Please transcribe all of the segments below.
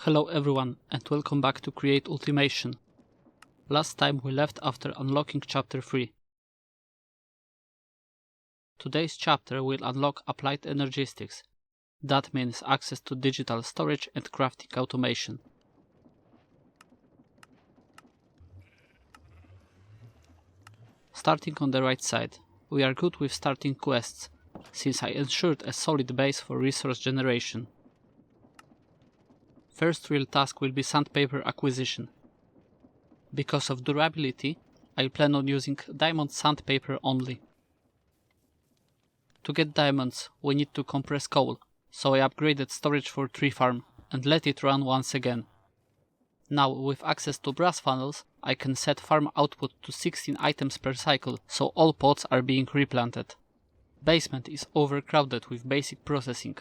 Hello everyone and welcome back to Create Ultimation. Last time we left after unlocking chapter 3. Today's chapter will unlock Applied Energistics. That means access to digital storage and crafting automation. Starting on the right side, we are good with starting quests, since I ensured a solid base for resource generation. First real task will be sandpaper acquisition. Because of durability, I plan on using diamond sandpaper only. To get diamonds, we need to compress coal, so I upgraded storage for tree farm and let it run once again. Now, with access to brass funnels, I can set farm output to 16 items per cycle, so all pots are being replanted. Basement is overcrowded with basic processing.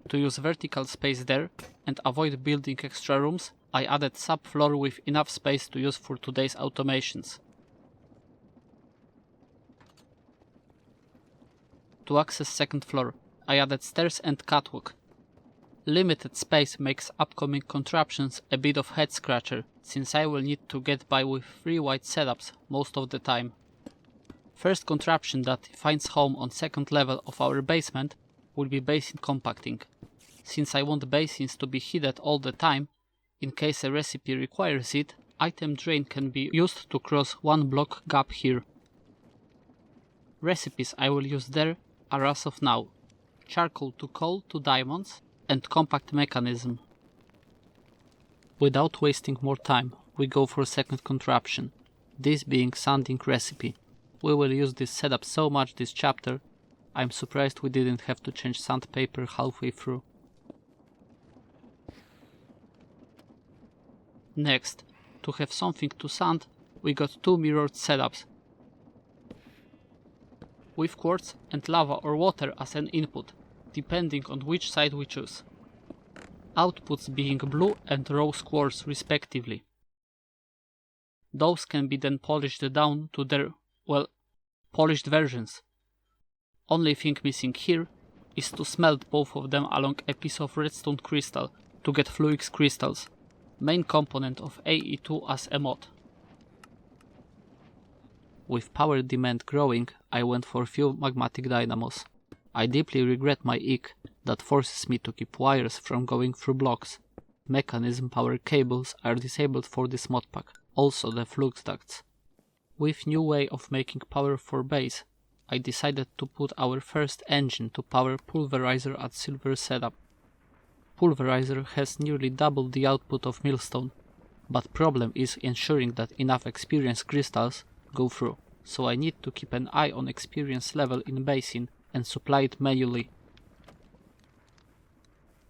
To use vertical space there and avoid building extra rooms, I added subfloor with enough space to use for today's automations. To access second floor, I added stairs and catwalk. Limited space makes upcoming contraptions a bit of head scratcher, since I will need to get by with 3 white setups most of the time. First contraption that finds home on second level of our basement will be basin compacting. Since I want basins to be heated all the time, in case a recipe requires it, item drain can be used to cross one block gap here. Recipes I will use there are as of now: charcoal to coal to diamonds and compact mechanism. Without wasting more time, we go for second contraption, this being sanding recipe. We will use this setup so much this chapter, I'm surprised we didn't have to change sandpaper halfway through. Next, to have something to sand, we got 2 mirrored setups, with quartz and lava or water as an input, depending on which side we choose. Outputs being blue and rose quartz respectively. Those can be then polished down to their, polished versions. Only thing missing here is to smelt both of them along a piece of redstone crystal to get fluix crystals, main component of AE2 as a mod. With power demand growing, I went for few magmatic dynamos. I deeply regret my ick that forces me to keep wires from going through blocks. Mechanism power cables are disabled for this modpack, also the flux ducts. With new way of making power for base, I decided to put our first engine to power pulverizer at silver setup. Pulverizer has nearly double the output of millstone, but problem is ensuring that enough experience crystals go through, so I need to keep an eye on experience level in basin and supply it manually.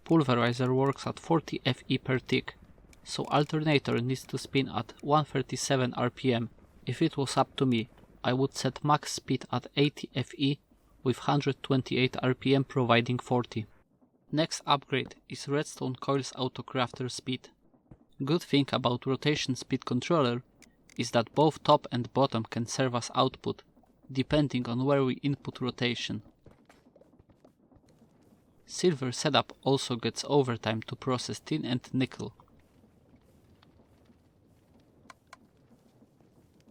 Pulverizer works at 40 FE per tick, so alternator needs to spin at 137 RPM. If it was up to me, I would set max speed at 80 FE with 128 RPM providing 40. Next upgrade is redstone coils autocrafter speed. Good thing about rotation speed controller is that both top and bottom can serve as output, depending on where we input rotation. Silver setup also gets overtime to process tin and nickel.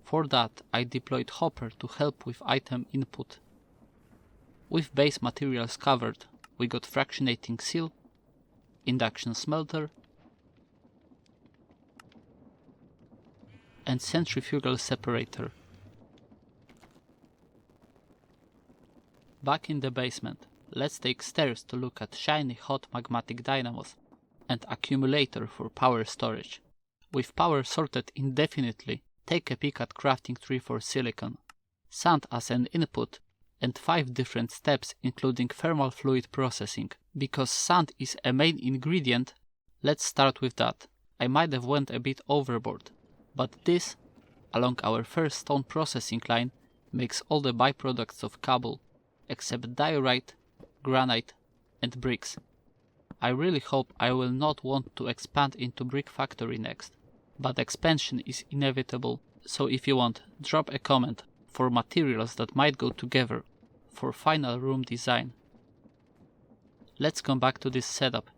For that, I deployed hopper to help with item input. With base materials covered, we got fractionating seal, induction smelter, and centrifugal separator. Back in the basement, let's take stairs to look at shiny hot magmatic dynamos and accumulator for power storage. With power sorted indefinitely, take a peek at crafting tree for silicon. Sand as an input and 5 different steps including thermal fluid processing. Because sand is a main ingredient, let's start with that. I might have went a bit overboard, but this, along our first stone processing line, makes all the byproducts of cobble, except diorite, granite and bricks. I really hope I will not want to expand into brick factory next, but expansion is inevitable, so if you want, drop a comment for materials that might go together for final room design. Let's come back to this setup.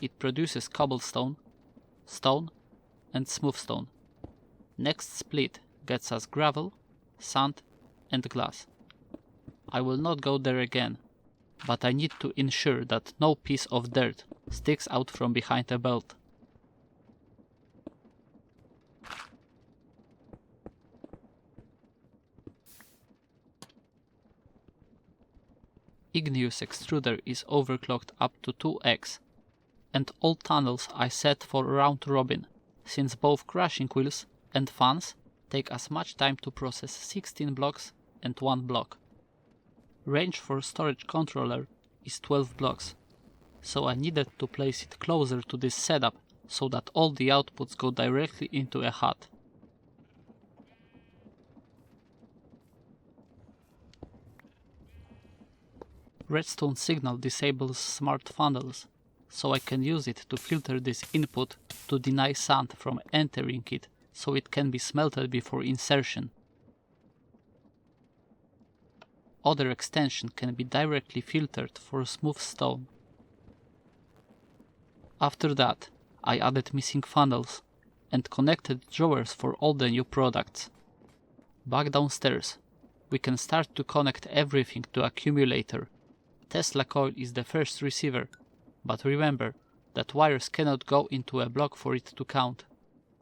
It produces cobblestone, stone and smooth stone. Next split gets us gravel, sand and glass. I will not go there again, but I need to ensure that no piece of dirt sticks out from behind a belt. Igneous extruder is overclocked up to 2x, and all tunnels I set for round robin, since both crushing wheels and fans take as much time to process 16 blocks and 1 block. Range for storage controller is 12 blocks, so I needed to place it closer to this setup so that all the outputs go directly into a hut. Redstone signal disables smart funnels, so I can use it to filter this input to deny sand from entering it so it can be smelted before insertion. Other extension can be directly filtered for smooth stone. After that, I added missing funnels and connected drawers for all the new products. Back downstairs, we can start to connect everything to accumulator. Tesla coil is the first receiver, but remember that wires cannot go into a block for it to count.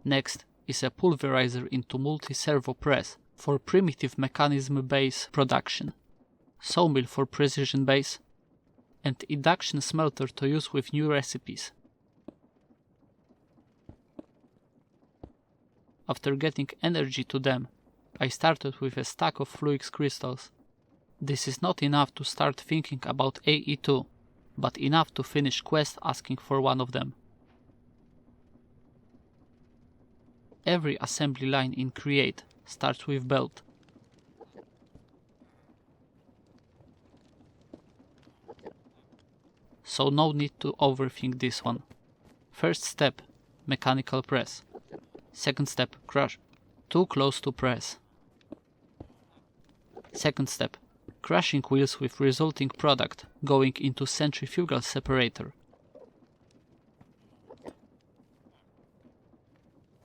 Next is a pulverizer into multi-servo press for primitive mechanism base production, sawmill for precision base, and induction smelter to use with new recipes. After getting energy to them, I started with a stack of fluix crystals. This is not enough to start thinking about AE2, but enough to finish quest asking for one of them. Every assembly line in Create starts with belt. So no need to overthink this one. First step, mechanical press. Second step, crush. Too close to press. Second step, crushing wheels with resulting product going into centrifugal separator.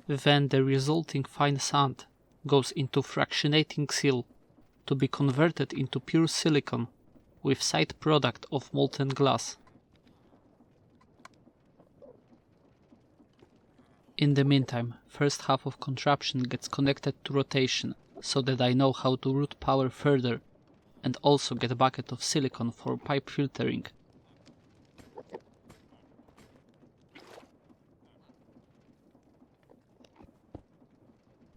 Then the resulting fine sand goes into fractionating seal to be converted into pure silicon with side product of molten glass. In the meantime, first half of contraption gets connected to rotation so that I know how to route power further, and also get a bucket of silicon for pipe filtering.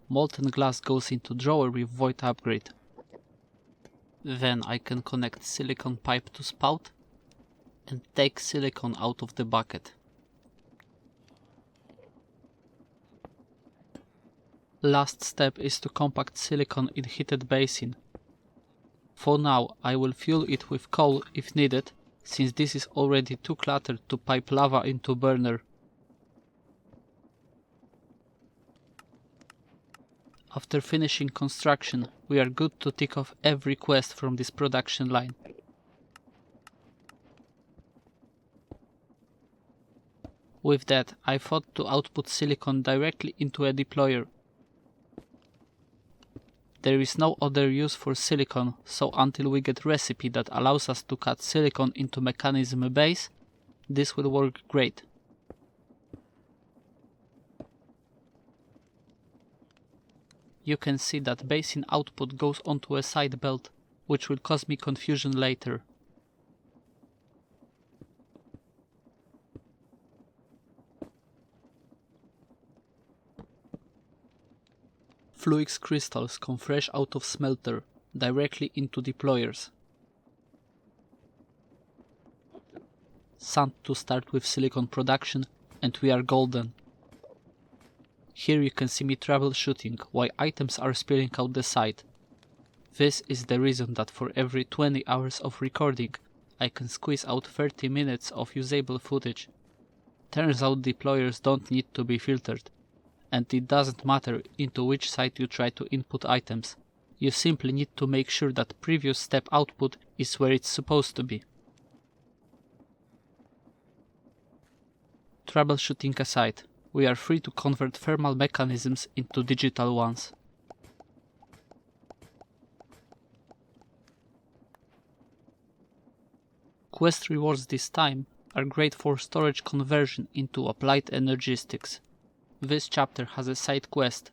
Molten glass goes into drawer with void upgrade. Then I can connect silicon pipe to spout and take silicon out of the bucket. Last step is to compact silicon in heated basin. For now, I will fuel it with coal if needed, since this is already too cluttered to pipe lava into burner. After finishing construction, we are good to tick off every quest from this production line. With that, I thought to output silicon directly into a deployer. There is no other use for silicon, so until we get recipe that allows us to cut silicon into mechanism base, this will work great. You can see that basin output goes onto a side belt, which will cause me confusion later. Fluix crystals come fresh out of smelter, directly into deployers. Sand to start with silicon production, and we are golden. Here you can see me troubleshooting why items are spilling out the side. This is the reason that for every 20 hours of recording, I can squeeze out 30 minutes of usable footage. Turns out deployers don't need to be filtered, and it doesn't matter into which site you try to input items. You simply need to make sure that previous step output is where it's supposed to be. Troubleshooting aside, we are free to convert thermal mechanisms into digital ones. Quest rewards this time are great for storage conversion into Applied Energistics. This chapter has a side quest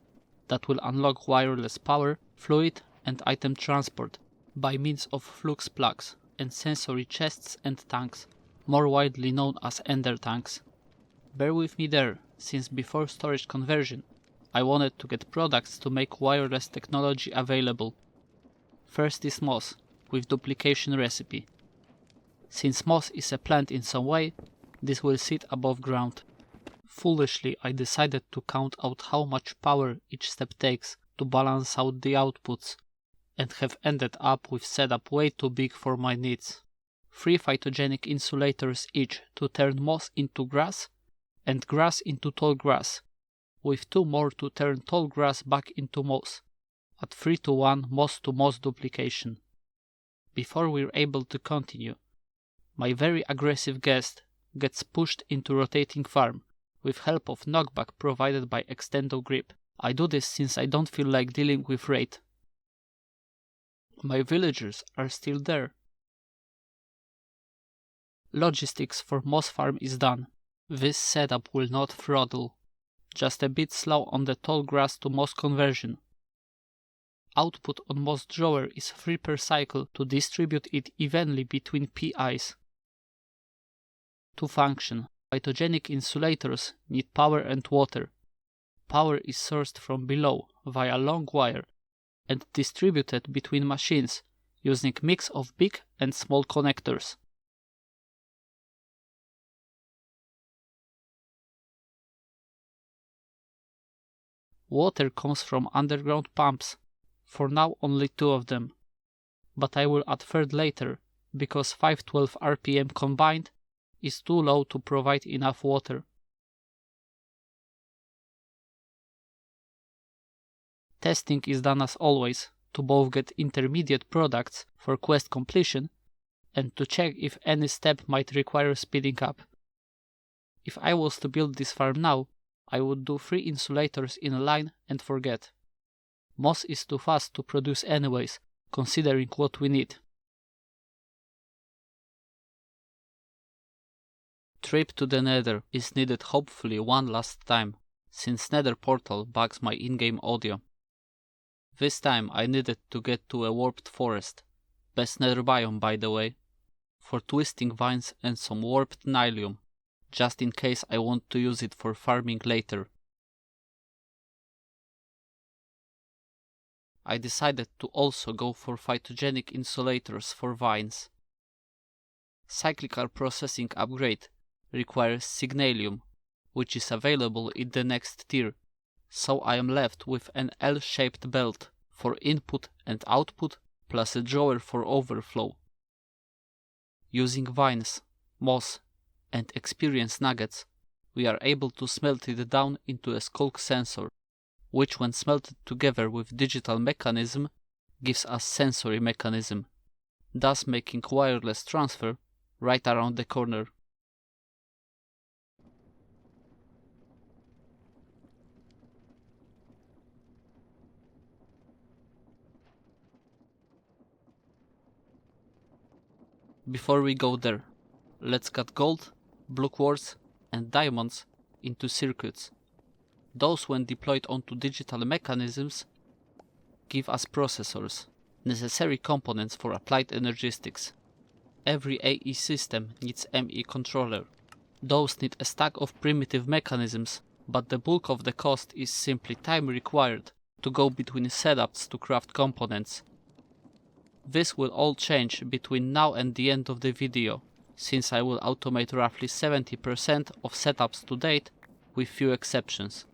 that will unlock wireless power, fluid and item transport by means of flux plugs and sensory chests and tanks, more widely known as ender tanks. Bear with me there, since before storage conversion, I wanted to get products to make wireless technology available. First is moss, with duplication recipe. Since moss is a plant in some way, this will sit above ground. Foolishly, I decided to count out how much power each step takes to balance out the outputs, and have ended up with setup way too big for my needs. 3 phytogenic insulators each to turn moss into grass, and grass into tall grass, with 2 more to turn tall grass back into moss, at 3:1 moss to moss duplication. Before we're able to continue, my very aggressive guest gets pushed into rotating farm, with help of knockback provided by Extendo Grip. I do this since I don't feel like dealing with raid. My villagers are still there. Logistics for moss farm is done. This setup will not throttle, just a bit slow on the tall grass to moss conversion. Output on moss drawer is 3 per cycle to distribute it evenly between PIs. To function, phytogenic insulators need power and water. Power is sourced from below via long wire and distributed between machines using mix of big and small connectors. Water comes from underground pumps, for now only 2 of them, but I will add third later because 512 RPM combined is too low to provide enough water. Testing is done as always to both get intermediate products for quest completion and to check if any step might require speeding up. If I was to build this farm now, I would do 3 insulators in a line and forget. Moss is too fast to produce anyways, considering what we need. Trip to the Nether is needed hopefully one last time, since Nether portal bugs my in-game audio. This time I needed to get to a warped forest, best Nether biome by the way, for twisting vines and some warped nylium, just in case I want to use it for farming later. I decided to also go for phytogenic insulators for vines. Cyclical processing upgrade requires signalium, which is available in the next tier, so I am left with an L-shaped belt for input and output plus a drawer for overflow. Using vines, moss and experience nuggets, we are able to smelt it down into a skulk sensor, which when smelted together with digital mechanism gives us sensory mechanism, thus making wireless transfer right around the corner. Before we go there, let's cut gold, blue quartz and diamonds into circuits. Those when deployed onto digital mechanisms give us processors, necessary components for Applied Energistics. Every AE system needs ME controller. Those need a stack of primitive mechanisms, but the bulk of the cost is simply time required to go between setups to craft components. This will all change between now and the end of the video, since I will automate roughly 70% of setups to date, with few exceptions.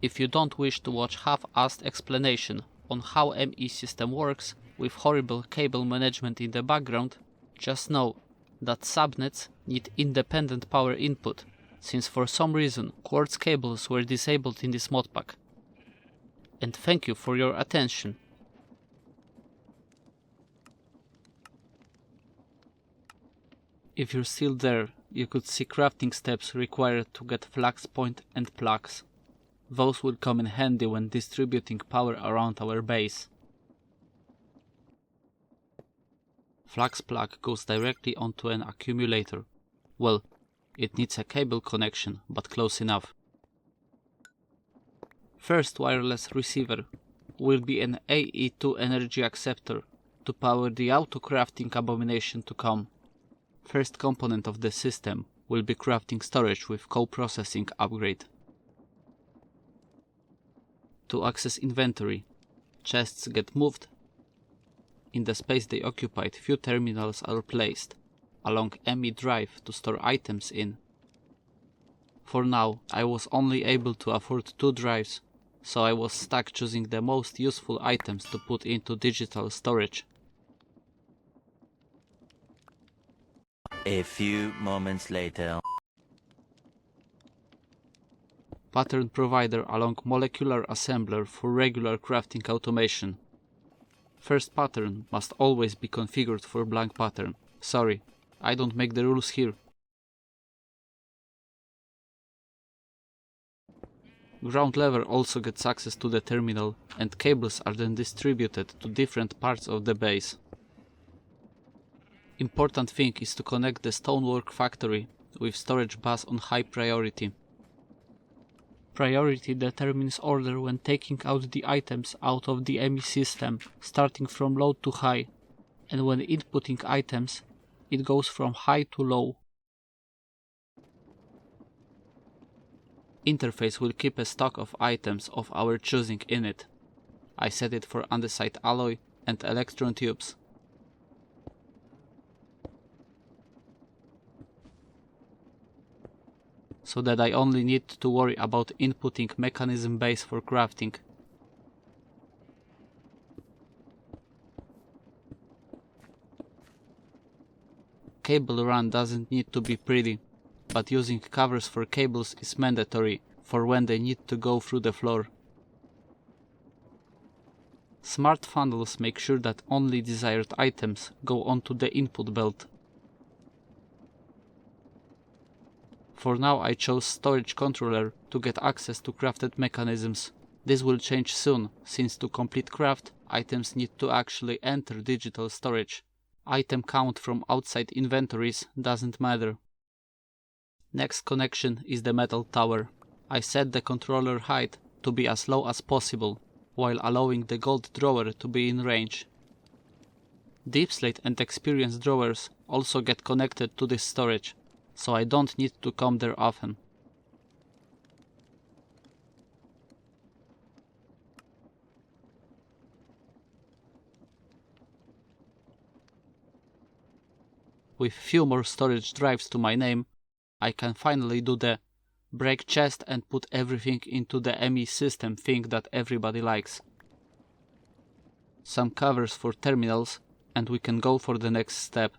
If you don't wish to watch half-assed explanation on how ME system works with horrible cable management in the background, just know that subnets need independent power input, since for some reason quartz cables were disabled in this modpack. And thank you for your attention. If you're still there, you could see crafting steps required to get flux point and plugs. Those will come in handy when distributing power around our base. Flux plug goes directly onto an accumulator. Well, it needs a cable connection, but close enough. First wireless receiver will be an AE2 energy acceptor to power the auto-crafting abomination to come. First component of the system will be crafting storage with co-processing upgrade. To access inventory, chests get moved. In the space they occupied, few terminals are placed along ME drive to store items in. For now, I was only able to afford 2 drives, so I was stuck choosing the most useful items to put into digital storage. A few moments later. Pattern provider along molecular assembler for regular crafting automation. First pattern must always be configured for blank pattern. Sorry, I don't make the rules here. Ground level also gets access to the terminal, and cables are then distributed to different parts of the base. Important thing is to connect the stonework factory with storage bus on high priority. Priority determines order when taking out the items out of the ME system, starting from low to high, and when inputting items, it goes from high to low. Interface will keep a stock of items of our choosing in it. I set it for andesite alloy and electron tubes. So that I only need to worry about inputting mechanism base for crafting. Cable run doesn't need to be pretty, but using covers for cables is mandatory for when they need to go through the floor. Smart funnels make sure that only desired items go onto the input belt. For now I chose storage controller to get access to crafted mechanisms. This will change soon, since to complete craft, items need to actually enter digital storage. Item count from outside inventories doesn't matter. Next connection is the metal tower. I set the controller height to be as low as possible, while allowing the gold drawer to be in range. Deep slate and experienced drawers also get connected to this storage, so I don't need to come there often. With few more storage drives to my name, I can finally do the break chest and put everything into the ME system thing that everybody likes. Some covers for terminals, and we can go for the next step.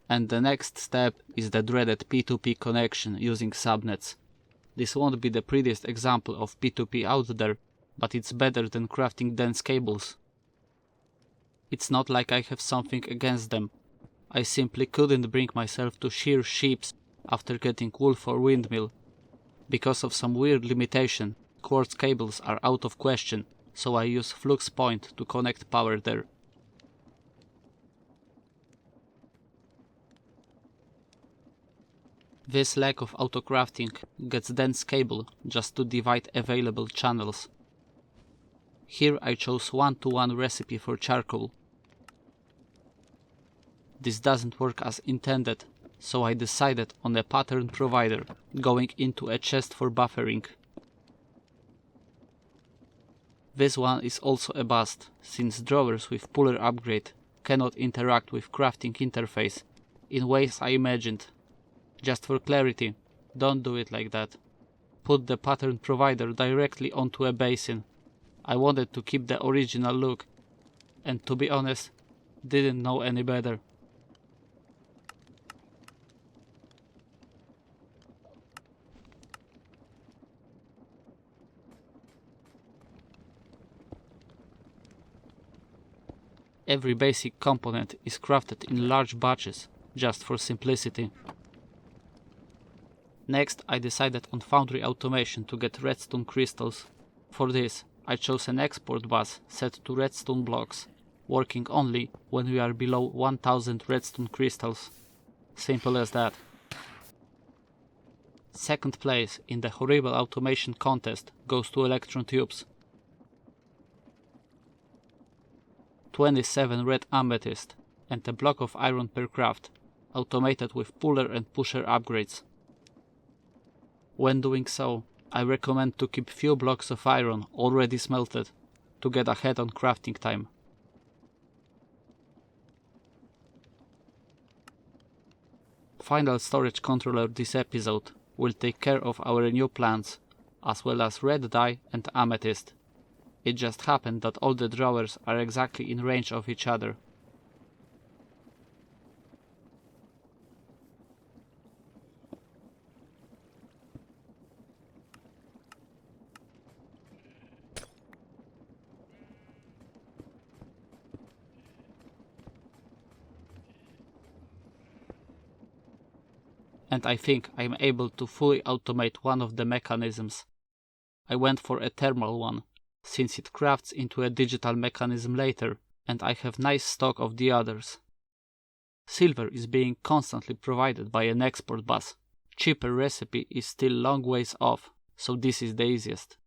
And the next step is the dreaded P2P connection using subnets. This won't be the prettiest example of P2P out there, but it's better than crafting dense cables. It's not like I have something against them. I simply couldn't bring myself to shear ships after getting wool for windmill. Because of some weird limitation, quartz cables are out of question, so I use flux point to connect power there. This lack of auto-crafting gets dense cable just to divide available channels. Here I chose 1-to-1 recipe for charcoal. This doesn't work as intended, so I decided on a pattern provider, going into a chest for buffering. This one is also a bust, since drawers with puller upgrade cannot interact with crafting interface in ways I imagined. Just for clarity, don't do it like that. Put the pattern provider directly onto a basin. I wanted to keep the original look, and to be honest, didn't know any better. Every basic component is crafted in large batches, just for simplicity. Next, I decided on foundry automation to get redstone crystals. For this, I chose an export bus set to redstone blocks, working only when we are below 1000 redstone crystals. Simple as that. Second place in the horrible automation contest goes to electron tubes. 27 red amethyst and a block of iron per craft, automated with puller and pusher upgrades. When doing so, I recommend to keep few blocks of iron already smelted to get ahead on crafting time. Final storage controller this episode will take care of our new plants, as well as red dye and amethyst. It just happened that all the drawers are exactly in range of each other. And I think I'm able to fully automate one of the mechanisms. I went for a thermal one, since it crafts into a digital mechanism later, and I have nice stock of the others. Silver is being constantly provided by an export bus. Cheaper recipe is still long ways off, so this is the easiest.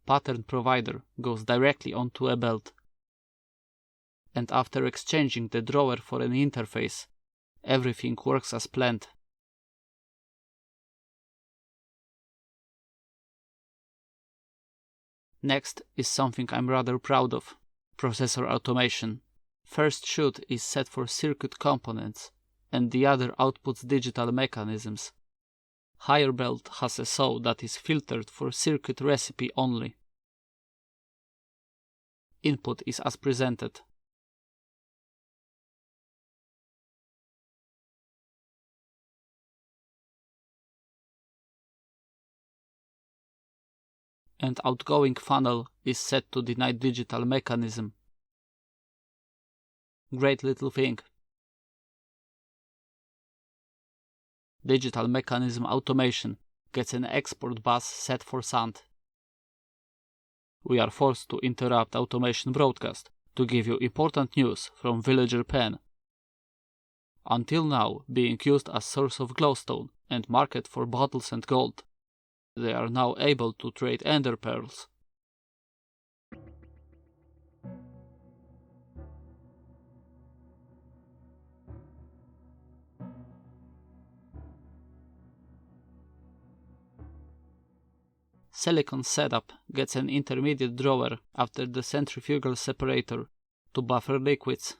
Pattern provider goes directly onto a belt. And after exchanging the drawer for an interface, everything works as planned. Next is something I'm rather proud of: processor automation. First chute is set for circuit components, and the other outputs digital mechanisms. Higher belt has a saw that is filtered for circuit recipe only. Input is as presented. And outgoing funnel is set to deny digital mechanism. Great little thing. Digital mechanism automation gets an export bus set for sand. We are forced to interrupt automation broadcast to give you important news from Villager Pen. Until now being used as source of glowstone and market for bottles and gold, they are now able to trade ender pearls. Silicon setup gets an intermediate drawer after the centrifugal separator to buffer liquids.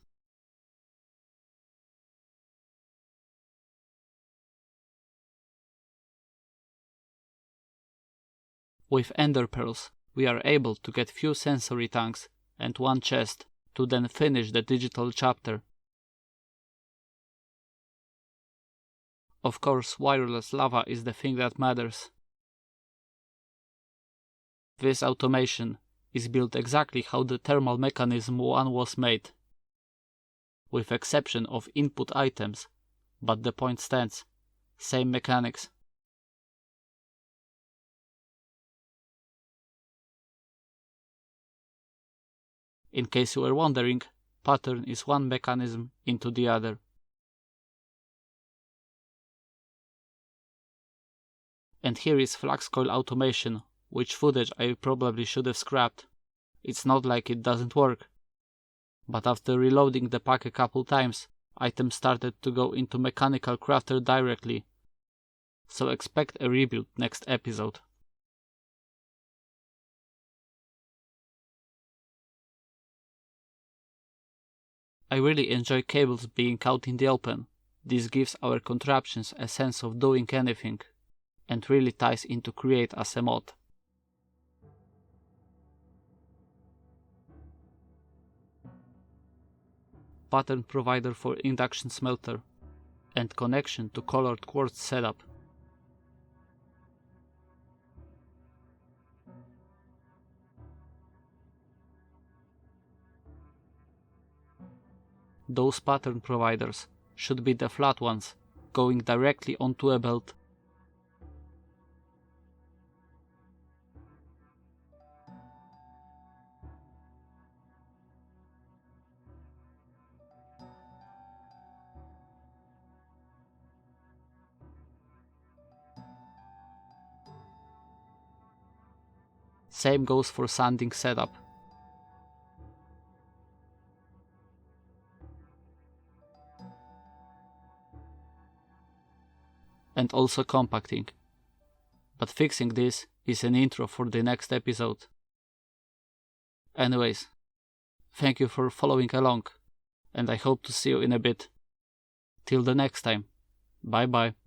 With ender pearls, we are able to get few sensory tanks and one chest to then finish the digital chapter. Of course, wireless lava is the thing that matters. This automation is built exactly how the thermal mechanism one was made, with exception of input items, but the point stands, same mechanics. In case you were wondering, pattern is one mechanism into the other. And here is flux coil automation, which footage I probably should have scrapped. It's not like it doesn't work. But after reloading the pack a couple times, items started to go into mechanical crafter directly. So expect a rebuild next episode. I really enjoy cables being out in the open. This gives our contraptions a sense of doing anything, and really ties into create as a mod. Pattern provider for induction smelter, and connection to colored quartz setup. Those pattern providers should be the flat ones, going directly onto a belt. Same goes for sanding setup. And also compacting. But fixing this is an intro for the next episode. Anyways, thank you for following along, and I hope to see you in a bit. Till the next time, bye bye.